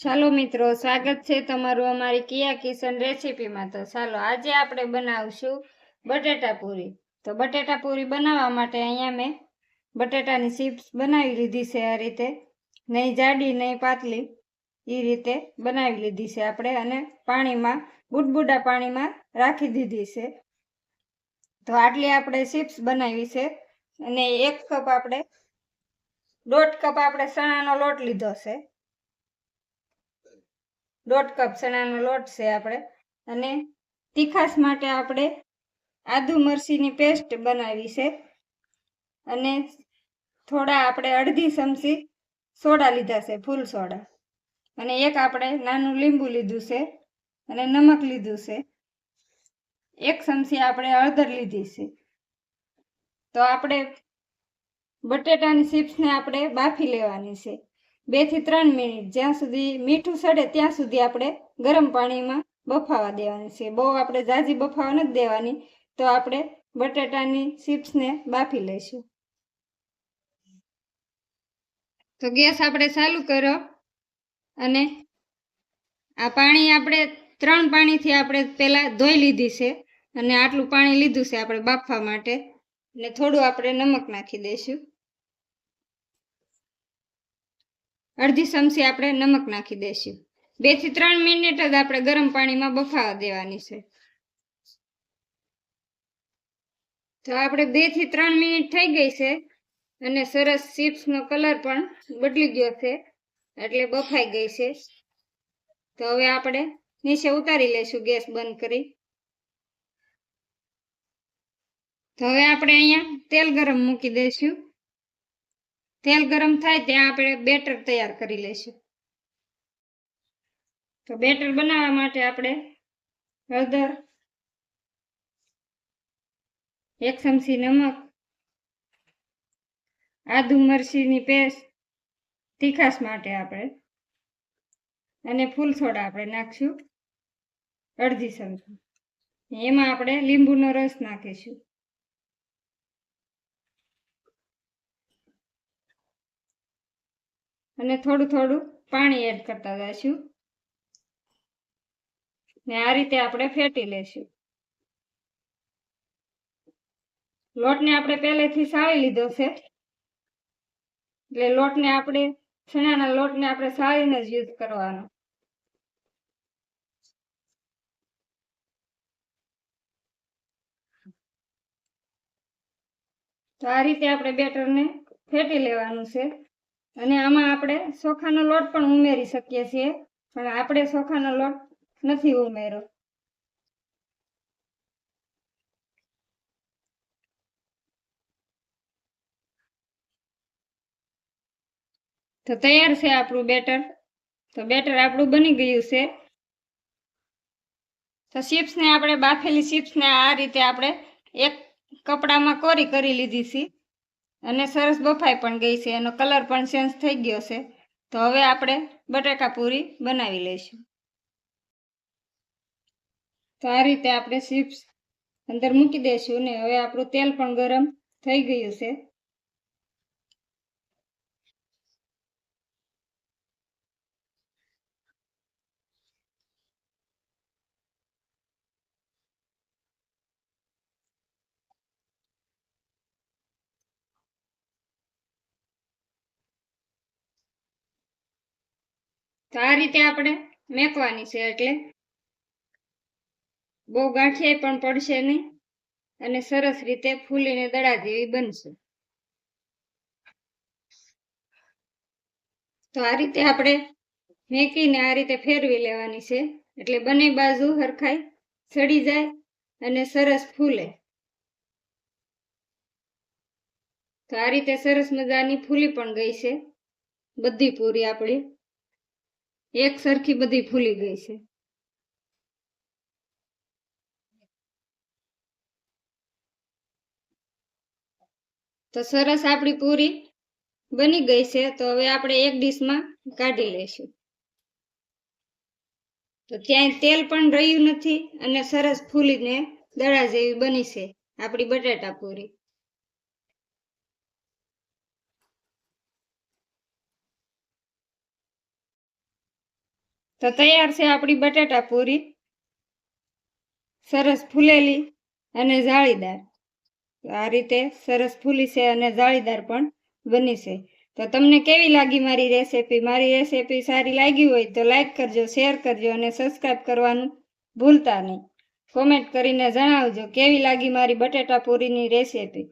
ચાલો મિત્રો, સ્વાગત છે તમારું અમારી કિયા કિચન રેસીપીમાં। તો ચાલો આજે આપણે બનાવશું બટેટા પૂરી। તો બટેટા પૂરી બનાવવા માટે અહીંયા મેં બટેટાની ચિપ્સ બનાવી લીધી છે। આ રીતે નહીં જાડી નહીં પાતળી, એ રીતે બનાવી લીધી છે આપણે, અને પાણીમાં બુડબુડા પાણીમાં રાખી દીધી છે। તો આટલી આપણે ચિપ્સ બનાવી છે, અને 1 કપ આપણે 1.5 કપ આપણે ચણાનો લોટ લીધો છે। 1.5 કપ ચણાનો લોટ છે આપણે, અને તીખાસ માટે આપણે આદુ મરચીની પેસ્ટ બનાવી છે, અને થોડા આપણે અડધી ચમચી સોડા લીધા છે, ફૂલ સોડા, અને એક આપણે નાનું લીંબુ લીધું છે, અને નમક લીધું છે, 1 ચમચી આપણે હળદર લીધી છે। તો આપણે બટેટાની ચિપ્સને આપણે બાફી લેવાની છે 2 થી 3 મિનિટ, જ્યાં સુધી મીઠું સડે ત્યાં સુધી આપણે ગરમ પાણીમાં બફાવા દેવાની છે। બહુ આપણે ઝાઝી બફાવા નથી દેવાની, તો આપણે બટેટાની ચિપ્સને બાફી લઈશું। તો ગેસ આપણે ચાલુ કરો, અને આ પાણી આપણે 3 પાણીથી આપણે પહેલા ધોઈ લીધી છે, અને આટલું પાણી લીધું છે આપણે બાફવા માટે, અને થોડું આપણે નમક નાખી દઈશું, અડધી ચમચી આપણે નમક નાખી દઈશું। 2 થી 3 મિનિટ જ આપણે ગરમ પાણીમાં બફાવા દેવાની છે। તો આપણે 2 થી 3 મિનિટ થઈ ગઈ છે, અને સરસ ચિપ્સનો કલર પણ બદલી ગયો છે, એટલે બફાઈ ગઈ છે। તો હવે આપણે નીચે ઉતારી લઈશું ગેસ બંધ કરી। તો હવે આપણે અહીંયા તેલ ગરમ મૂકી દઈશું। તેલ ગરમ થાય ત્યાં આપણે બેટર તૈયાર કરી લઈશું। તો બેટર બનાવવા માટે આપણે હળદર, 1 ચમચી નમક, આદુ મરચીની પેસ્ટ તીખાસ માટે આપણે, અને ફૂલ સોડા આપણે નાખશું અડધી ચમચી, એમાં આપણે લીંબુનો રસ નાખીશું, અને થોડું થોડું પાણી એડ કરતા જઈશું, ને આ રીતે આપણે ફેટી લઈશું। લોટને આપણે પહેલેથી સાળી લીધો છે, એટલે લોટને આપણે ચણાના લોટને આપણે સાળીને જ યુઝ કરવાનો। તો આ રીતે આપણે બેટરને ફેટી લેવાનું છે, અને આમાં આપણે ચોખાનો લોટ પણ ઉમેરી શકીએ છીએ, પણ આપણે ચોખાનો લોટ નથી ઉમેર્યો। તો તૈયાર છે આપણું બેટર। તો બેટર આપણું બની ગયું છે। તો ચિપ્સને આપણે બાફેલી ચિપ્સને આ રીતે આપણે એક કપડામાં કોરી કરી લીધી છે, અને સરસ બફાઈ પણ ગઈ છે, એનો કલર પણ ચેન્જ થઈ ગયો છે। તો હવે આપણે બટાકા પૂરી બનાવી લઈશું। તો આ રીતે આપણે ચિપ્સ અંદર મૂકી દઈશું, ને હવે આપણું તેલ પણ ગરમ થઈ ગયું છે। તો આ રીતે આપણે મેકવાની છે, એટલે બહુ ગાંઠિયા પણ પડશે નહીં, અને સરસ રીતે ફૂલીને દડા જેવી બનશે। તો આ રીતે આપણે મેકીને આ રીતે ફેરવી લેવાની છે, એટલે બંને બાજુ હરખાઈ સડી જાય અને સરસ ફૂલે। તો આ રીતે સરસ મજાની ફૂલી પણ ગઈ છે બધી પૂરી આપણી, એક સરખી બધી ફૂલી ગઈ છે। તો સરસ આપણી પૂરી બની ગઈ છે। તો હવે આપણે એક ડીશમાં કાઢી લઈશું। તો ત્યાં તેલ પણ રહ્યું નથી, અને સરસ ફૂલીને દડા જેવી બની છે આપણી બટાટા પૂરી। તો તૈયાર છે આપણી બટેટા પૂરી, સરસ ફૂલેલી અને જાળીદાર. આ રીતે સરસ ફૂલી છે અને જાળીદાર પણ બની છે. તો તમને કેવી લાગી મારી રેસીપી? મારી રેસીપી સારી લાગી હોય તો લાઈક કરજો, શેર કરજો અને સબસ્ક્રાઈબ કરવાનું ભૂલતા નહીં. કોમેન્ટ કરીને જણાવજો કેવી લાગી મારી બટેટા પૂરીની રેસીપી.